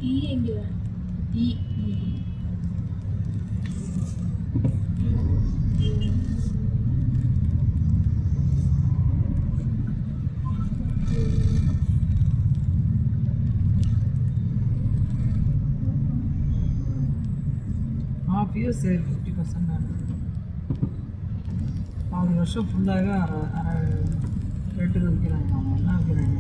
ஈ எங்க ஈ ஃபியூஸ் 50% பாதி வருஷம் ஃபுல்லாகவே அரை ரேட்டுக்கு விற்கிறாங்க. அவங்க என்ன விற்கிறாங்க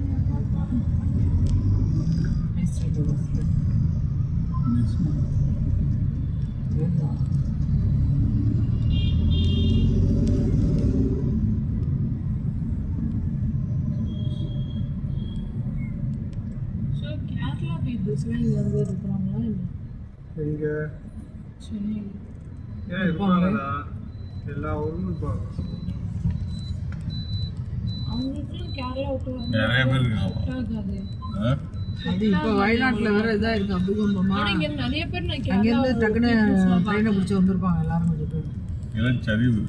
கேரளா பீப்புள்ஸ்லாம் இங்கே வந்து இருக்கிறாங்களா இல்லை எங்கே சென்னை ஏன் இருப்பாங்களா? எல்லா ஊரும் இருப்பாங்க. அவங்களுக்குலாம் கேரளா விட்டு நிறைய பேர் இருக்காங்க. ஆகாது அது இப்போ வயநாட்டில் வேற இதாக இருக்குது அபூகம்பமா. ஆனால் இங்கே நிறைய பேர் நான் அங்கேருந்து டக்குன்னு ட்ரெயினை பிடிச்சி வந்திருப்பாங்க எல்லாரும் கொஞ்சம் பேர். எல்லாம் சரிவு.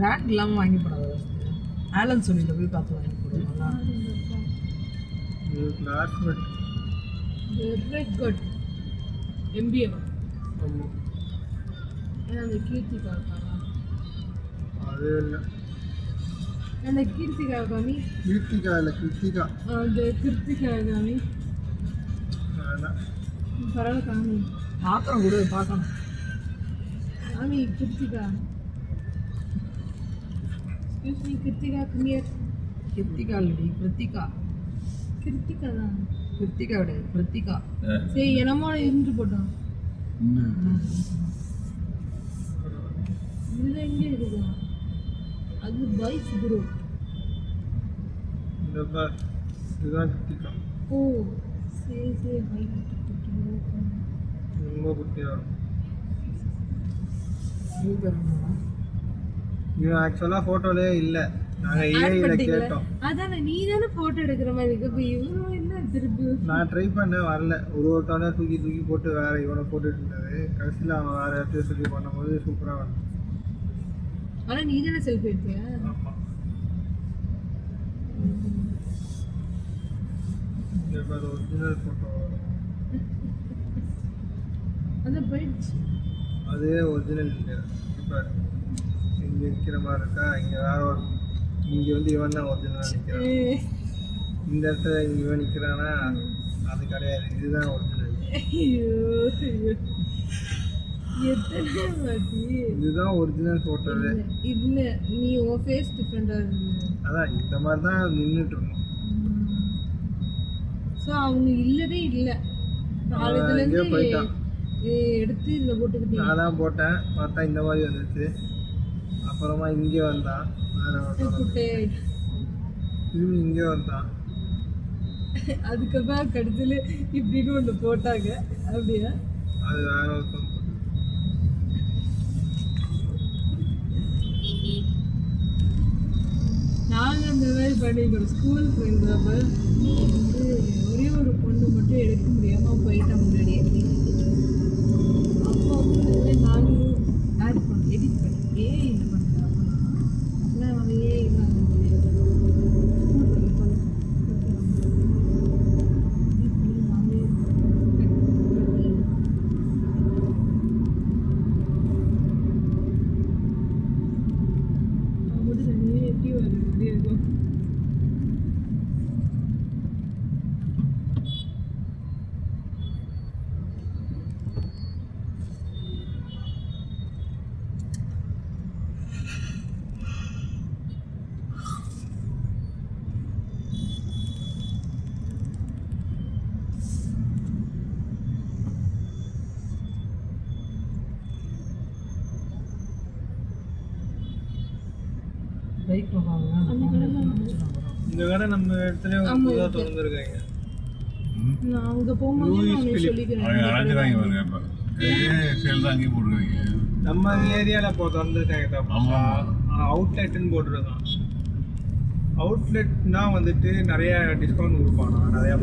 பிராண்ட் இல்லாமல் வாங்கி போடாது. ஆலன் சொல்லிட்டு போய் பார்த்து வாங்கி போடுவாங்களா? இது கிளாஸ்மேட். வெரி குட் எம்பிஏ ஆமாம், ஏன்னா அந்த கீர்த்திகா இருக்காங்க. அது இல்லை. அந்த கீர்த்திகா காமி கிருத்திகா இல்லை, கிருத்திகா. அந்த கிருத்திகா காமி வேணாம். பரவாயில்ல காமி பாத்திரம் கூட பார்க்கணும். காமி கிருத்திகா எக்ஸ்கியூஸ் மீ கிருத்திகா கமியர் கிருத்திகா இல்லடி, கிருத்திகா. கிருத்திகா தான் கிருத்திகா கிடையாது, கிருத்திகா. சரி என்னமோ இருந்து போட்டோம். இதுல எங்க இருக்கும்? அது பைக் ப்ரோ. இந்த பார், இதுதான் கிருத்திகா. ஓ சரி சரி பைக் ரொம்ப குட்டியாக இருக்கும். நீ பேருங்களா? இது ஆக்சுவலாக ஃபோட்டோலேயே இல்லை. நாங்கள் ஏஐயில் கேட்டோம். அதானே நீ தானே போட்டோ எடுக்கிற மாதிரி இருக்கு. இப்போ இவரும் என்ன திருப்பி நான் ட்ரை பண்ணேன், வரல. ஒருத்தவனே தூக்கி தூக்கி போட்டு வேற இவனை போட்டுட்டு இருந்தாரு. கடைசியில் அவன் வேற இடத்துல சொல்லி பண்ணும்போது சூப்பராக வரும். ஆனால் நீ தானே செல்ஃபி எடுத்தியா? ஆமாம், இந்த மாதிரி ஒரிஜினல் ஃபோட்டோ வரும். அதான் போயிடுச்சு. அதே ஒரிஜினல் இல்லை. இப்போ இங்கே நிற்கிற மாதிரி இருக்கா, இங்கே வேற ஒரு, இங்கே வந்து இவன் தான் ஒரிஜினலாக நிற்கிறான். இந்த இடத்துல இவன் நிற்கிறானா, அது கிடையாது, இதுதான் ஒரிஜினல். ஐயோ ஐயோ. எத்தனை வாட்டி இதுதான் ஒரிஜினல் ஃபோட்டோவே. இல்லை நீ உன் ஃபேஸ் டிஃப்ரெண்டாக இருந்தது. அதான் இந்த மாதிரி தான் நின்றுட்டு இருந்தோம். ஸோ அவங்க இல்லவே இல்லை. காலேஜ்லேருந்து போயிட்டான். எடுத்து இதில் போட்டுக்கிட்டீங்க. நான் தான் போட்டேன், பார்த்தா இந்த மாதிரி வந்துச்சு. அப்புறமா இங்கே வந்தான், வேற ஒருத்தன் குட்டையாயிட்டு திரும்பி இங்கே வந்தான். அதுக்கப்புறம் கடைசியில் இப்படின்னு ஒன்று போட்டாங்க. அப்படியா? அது வேற ஒருத்தன். நாங்கள் அந்த மாதிரி பண்ணிக்கிறோம். ஸ்கூல் ஃப்ரெண்ட்ஸ் அப்போ வந்து ஒரே ஒரு பொண்ணு மட்டும் எடுக்க முடியாமல் போயிட்டேன் முன்னாடியே. அப்போ வந்து நானும் ஆட் பண்ண எடிட் பண்ணி என்ன பண்ணுறேன் அப்படின்னா அவையே நான் எப்படி வருது இருக்கும். பைக் வாங்க. இந்த கடை நம்ம இடத்துல புதுசாக திறந்துருக்காங்க. நான் அங்கே போகும்போது நான் அவங்க சொல்லிக்கிறேன். அழைச்சிருக்காங்க பாருங்க. இப்போ இதே சேல் தான் அங்கேயும் போட்டுருக்காங்க. நம்ம ஏரியாவில் இப்போ திறந்துருக்காங்க. அவுட்லெட்டுன்னு போட்டிருக்கான். அவுட்லெட்னா வந்துட்டு நிறைய டிஸ்கவுண்ட் கொடுப்பானா, நிறையா